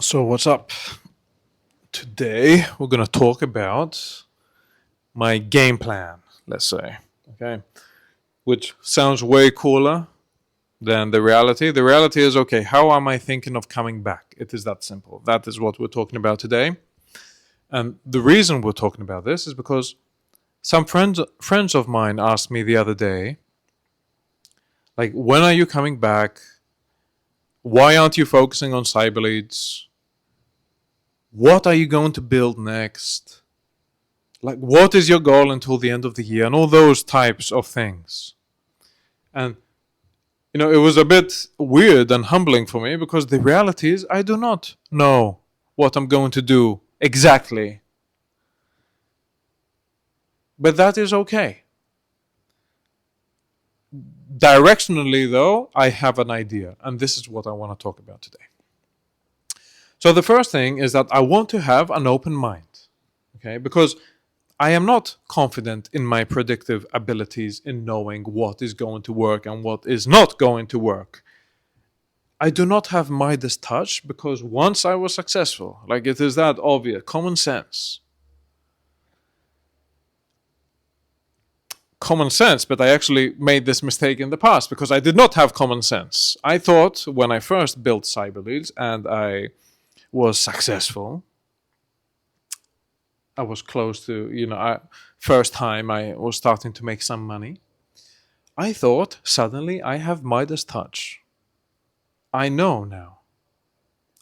So, what's up? Today, we're going to talk about my game plan, let's say. Okay. Which sounds way cooler than the reality. The reality is okay, how am I thinking of coming back? It is that simple. That is what we're talking about today. And the reason we're talking about this is because some friends of mine asked me the other day, like, when are you coming back? Why aren't you focusing on cyber leads? What are you going to build next? Like, what is your goal until the end of the year? And all those types of things. And, it was a bit weird and humbling for me because the reality is I do not know what I'm going to do exactly. But that is okay. Directionally, though, I have an idea. And this is what I want to talk about today. So the first thing is that I want to have an open mind. Okay, because I am not confident in my predictive abilities in knowing what is going to work and what is not going to work. I do not have Midas touch because once I was successful, like it is that obvious, common sense. Common sense, but I actually made this mistake in the past because I did not have common sense. I thought when I first built CyberLeads and I was successful, I was close to, first time I was starting to make some money. I thought suddenly I have Midas touch. I know now.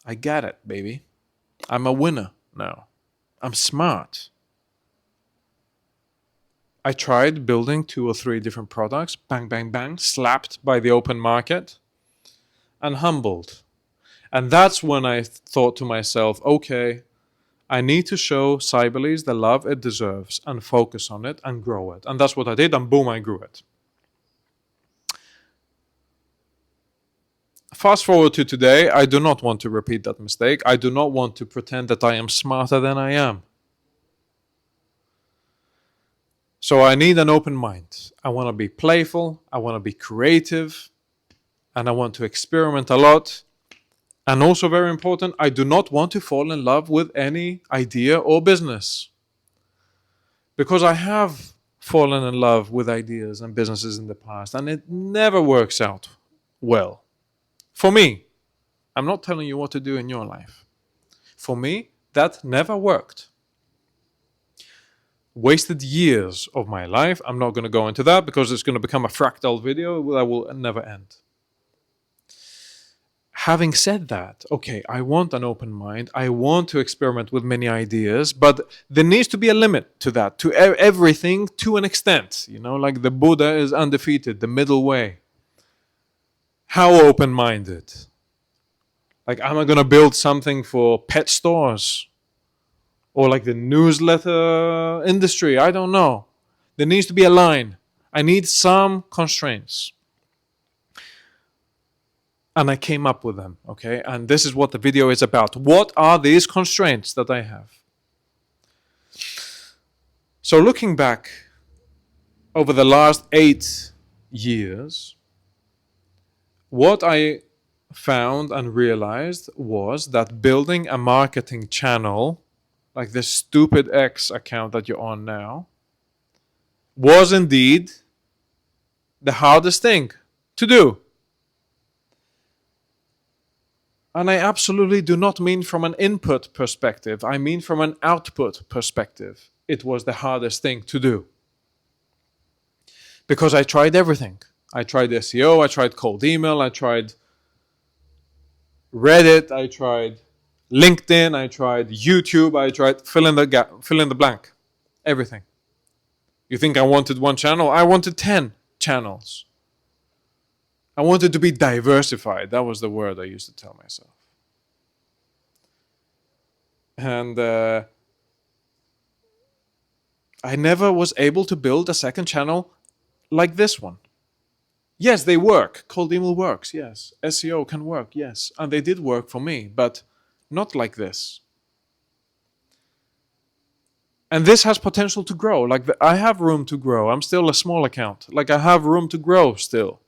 I get it, baby. I'm a winner now. I'm smart. I tried building 2 or 3 different products, bang, bang, bang, slapped by the open market, and humbled. And that's when I thought to myself, okay, I need to show CyberLeads the love it deserves and focus on it and grow it. And that's what I did, and boom, I grew it. Fast forward to today, I do not want to repeat that mistake. I do not want to pretend that I am smarter than I am. So I need an open mind. I want to be playful, I want to be creative, and I want to experiment a lot. And also very important, I do not want to fall in love with any idea or business. Because I have fallen in love with ideas and businesses in the past, and it never works out well. For me, I'm not telling you what to do in your life. For me, that never worked. Wasted years of my life. I'm not going to go into that because it's going to become a fractal video that will never end. Having said that, okay, I want an open mind. I want to experiment with many ideas, but there needs to be a limit to that, to everything to an extent. Like the Buddha is undefeated, the middle way. How open-minded? Like, am I going to build something for pet stores? Or like the newsletter industry? I don't know. There needs to be a line. I need some constraints. And I came up with them, okay? And this is what the video is about. What are these constraints that I have? So looking back over the last 8 years, what I found and realized was that building a marketing channel, like this stupid X account that you're on now, was indeed the hardest thing to do. And I absolutely do not mean from an input perspective. I mean from an output perspective. It was the hardest thing to do. Because I tried everything. I tried SEO, I tried cold email, I tried Reddit, I tried LinkedIn, I tried YouTube, I tried fill in the blank. Everything. You think I wanted one channel? I wanted 10 channels. I wanted to be diversified. That was the word I used to tell myself. And I never was able to build a second channel like this one. Yes, they work. Cold email works, yes. SEO can work, yes. And they did work for me, but not like this. And this has potential to grow. Like I have room to grow. I'm still a small account. Like I have room to grow still.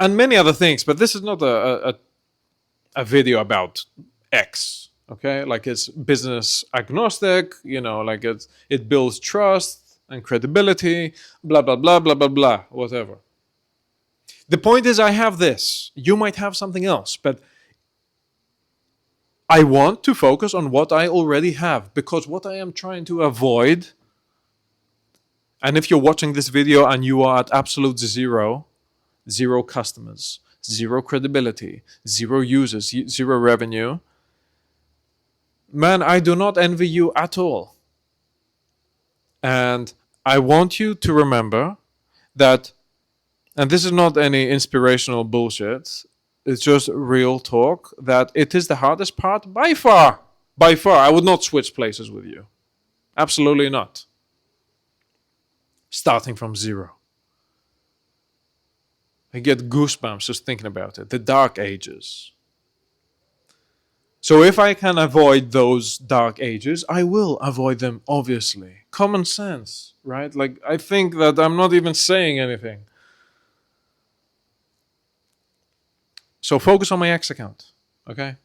And many other things, but this is not a a video about X. Okay, like it's business agnostic. Like it builds trust and credibility. Blah blah blah blah blah blah. Whatever. The point is, I have this. You might have something else, but I want to focus on what I already have, because what I am trying to avoid, and if you're watching this video and you are at absolute zero customers, zero credibility, zero users, zero revenue, man, I do not envy you at all. And I want you to remember that, and this is not any inspirational bullshit, it's just real talk, that it is the hardest part by far. By far. I would not switch places with you. Absolutely not. Starting from zero. I get goosebumps just thinking about it. The dark ages. So if I can avoid those dark ages, I will avoid them, obviously. Common sense, right? Like, I think that I'm not even saying anything. So focus on my X account, okay?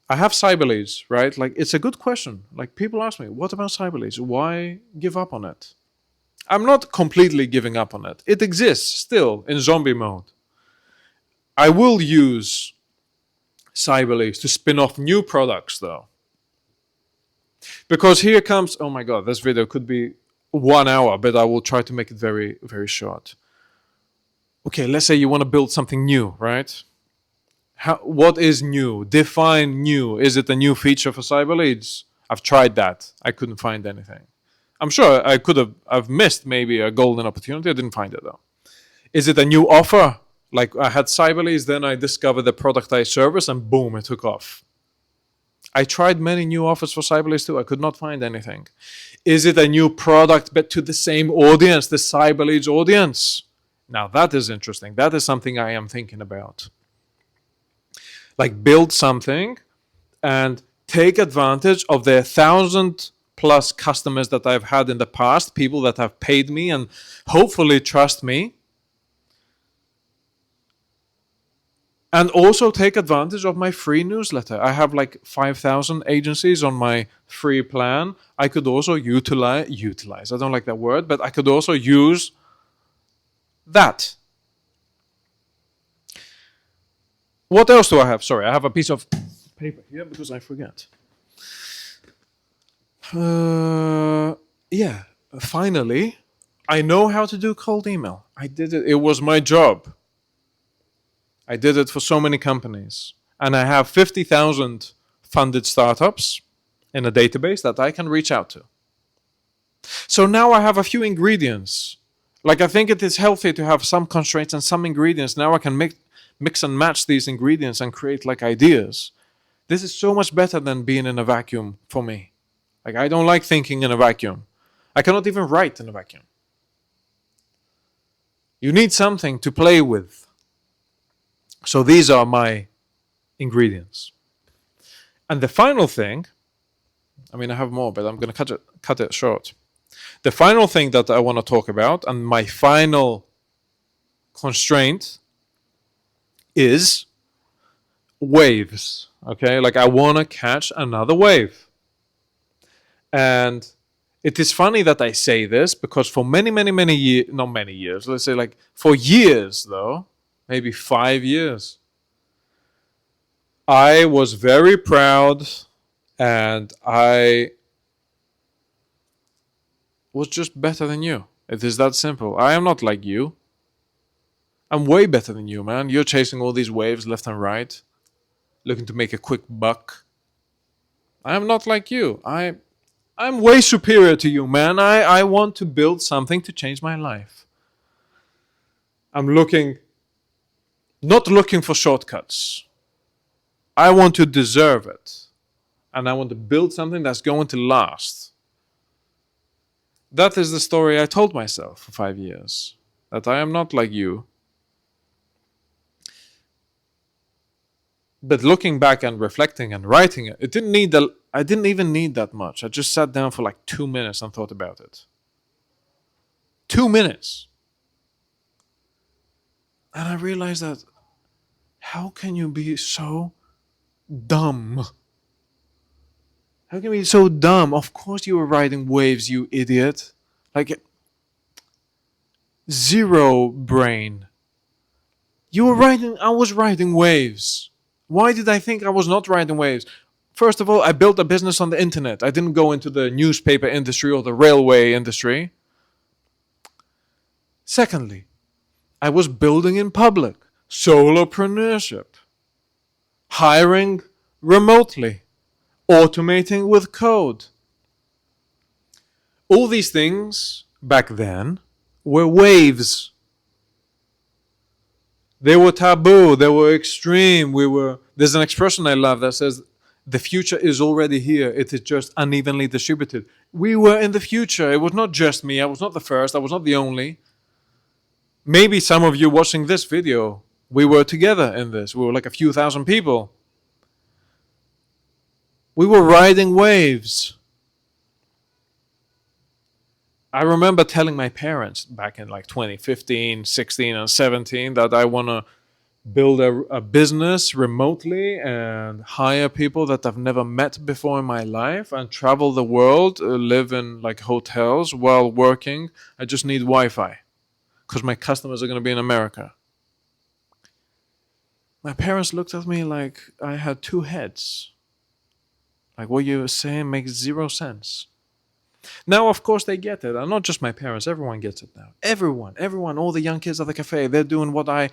I have Cyberleads, right? Like, it's a good question. Like, people ask me, what about Cyberleads? Why give up on it? I'm not completely giving up on it. It exists still in zombie mode. I will use Cyberleads to spin off new products, though. Because here comes, oh my god, this video could be 1 hour, but I will try to make it very, very short. Okay, let's say you want to build something new, right? What is new? Define new. Is it a new feature for Cyberleads? I've tried that. I couldn't find anything. I'm sure I've missed maybe a golden opportunity. I didn't find it though. Is it a new offer? Like I had Cyberleads, then I discovered the product I service, and boom, it took off. I tried many new offers for Cyberleads too. I could not find anything. Is it a new product but to the same audience, the Cyberleads audience? Now that is interesting. That is something I am thinking about. Like build something and take advantage of the 1,000+ customers that I've had in the past, people that have paid me and hopefully trust me. And also take advantage of my free newsletter. I have like 5,000 agencies on my free plan. I could also utilize, I don't like that word, but I could also use that. What else do I have? Sorry, I have a piece of paper here because I forget. Yeah, finally, I know how to do cold email. I did it. It was my job. I did it for so many companies. And I have 50,000 funded startups in a database that I can reach out to. So now I have a few ingredients. Like I think it is healthy to have some constraints and some ingredients. Now I can mix and match these ingredients and create like ideas. This is so much better than being in a vacuum for me. Like I don't like thinking in a vacuum. I cannot even write in a vacuum. You need something to play with. So these are my ingredients. And the final thing, I mean I have more, but I'm going to cut it short. The final thing that I want to talk about, and my final constraint, is waves. Okay, like I want to catch another wave. And it is funny that I say this because for many years, not many years, let's say like for years though, maybe 5 years, I was very proud and I was just better than you. It is that simple. I am not like you. I'm way better than you, man. You're chasing all these waves left and right, looking to make a quick buck. I am not like you. I'm way superior to you, man. I want to build something to change my life. I'm not looking for shortcuts. I want to deserve it. And I want to build something that's going to last. That is the story I told myself for 5 years. That I am not like you. But looking back and reflecting and writing it, I didn't even need that much. I just sat down for like 2 minutes and thought about it. 2 minutes. And I realized that How can you be so dumb? How can you be so dumb? Of course you were riding waves, you idiot. Like, zero brain. I was riding waves. Why did I think I was not riding waves? First of all, I built a business on the internet. I didn't go into the newspaper industry or the railway industry. Secondly, I was building in public. Solopreneurship. Hiring remotely. Automating with code. All these things back then were waves. They were taboo. They were extreme. There's an expression I love that says, the future is already here. It is just unevenly distributed. We were in the future. It was not just me. I was not the first. I was not the only. Maybe some of you watching this video, we were together in this. We were like a few thousand people. We were riding waves. I remember telling my parents back in like 2015, 16, and 17 that I want to build a business remotely and hire people that I've never met before in my life and travel the world, live in like hotels while working. I just need Wi-Fi because my customers are going to be in America. My parents looked at me like I had two heads. Like, what you're saying makes zero sense. Now, of course, they get it. And not just my parents. Everyone gets it now. Everyone, all the young kids at the cafe, they're doing what I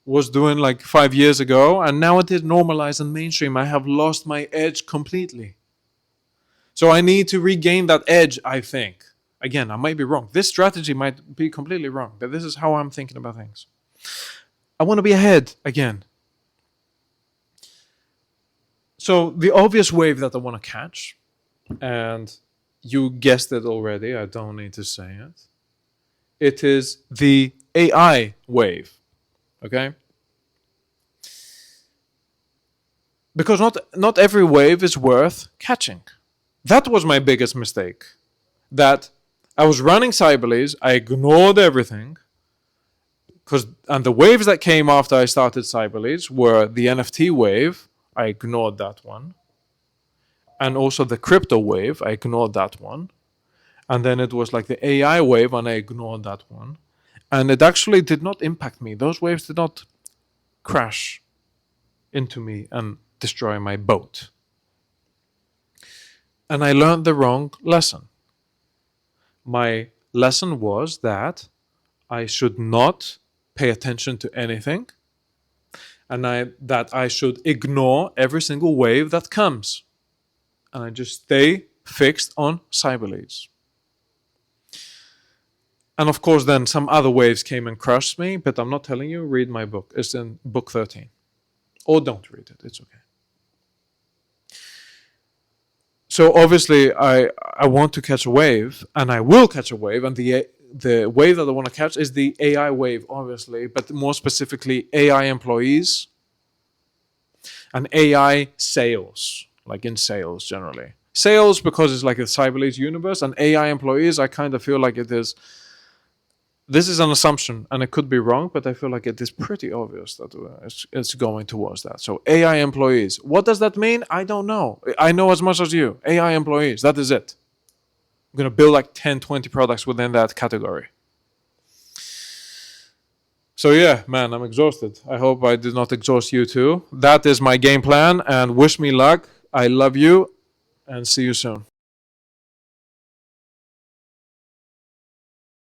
was doing like 5 years ago. And now it is normalized and mainstream. I have lost my edge completely. So I need to regain that edge, I think. Again, I might be wrong. This strategy might be completely wrong. But this is how I'm thinking about things. I want to be ahead again. So the obvious wave that I want to catch, and you guessed it already, I don't need to say it. It is the AI wave, okay? Because not every wave is worth catching. That was my biggest mistake. That I was running Cyberlease, I ignored everything, and the waves that came after I started Cyberlease were the NFT wave, I ignored that one. And also the crypto wave, I ignored that one. And then it was like the AI wave, and I ignored that one. And it actually did not impact me. Those waves did not crash into me and destroy my boat. And I learned the wrong lesson. My lesson was that I should not pay attention to anything, and that I should ignore every single wave that comes. And I just stay fixed on Cyberlease. And of course, then some other waves came and crushed me, but I'm not telling you, read my book. It's in book 13. Or don't read it, it's okay. So obviously, I want to catch a wave, and I will catch a wave, and the wave that I want to catch is the AI wave, obviously, but more specifically, AI employees and AI sales, like in sales generally. Sales because it's like a Cyberlease universe, and AI employees, I kind of feel like it is. This is an assumption, and it could be wrong, but I feel like it is pretty obvious that it's going towards that. So AI employees. What does that mean? I don't know. I know as much as you. AI employees, that is it. I'm going to build like 10, 20 products within that category. So yeah, man, I'm exhausted. I hope I did not exhaust you too. That is my game plan, and wish me luck. I love you, and see you soon.